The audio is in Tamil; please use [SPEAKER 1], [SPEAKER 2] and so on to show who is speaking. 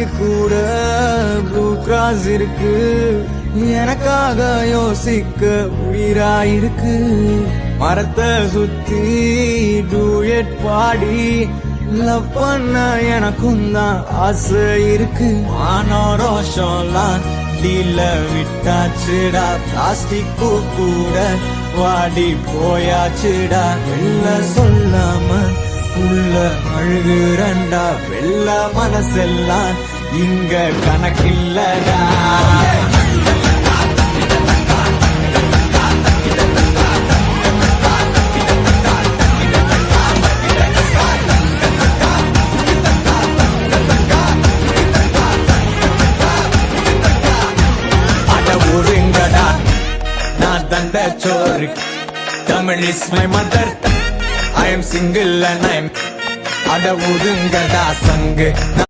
[SPEAKER 1] எனக்கு கூட ப்ளூ கிராஸ் இருக்கு, எனக்காக யோசிக்க உயிராயிருக்கு. மரத்தை சுத்தி டூயட் பாடி லவ் பண்ண எனக்கும் தான் ஆசை இருக்கு. மானோரோஷம்லாம் டீல விட்டாச்சுடா, பிளாஸ்டிக் கூட வாடி போயாச்சுடா. வெள்ள சொல்லாம உள்ள அழுகுறண்டா, வெள்ள மனசெல்லாம் இங்க கணக்கில்லடா. நான் தந்த சோறு, Tamil is my mother, I am single and I'm அட ஒதுங்கடா சங்கு.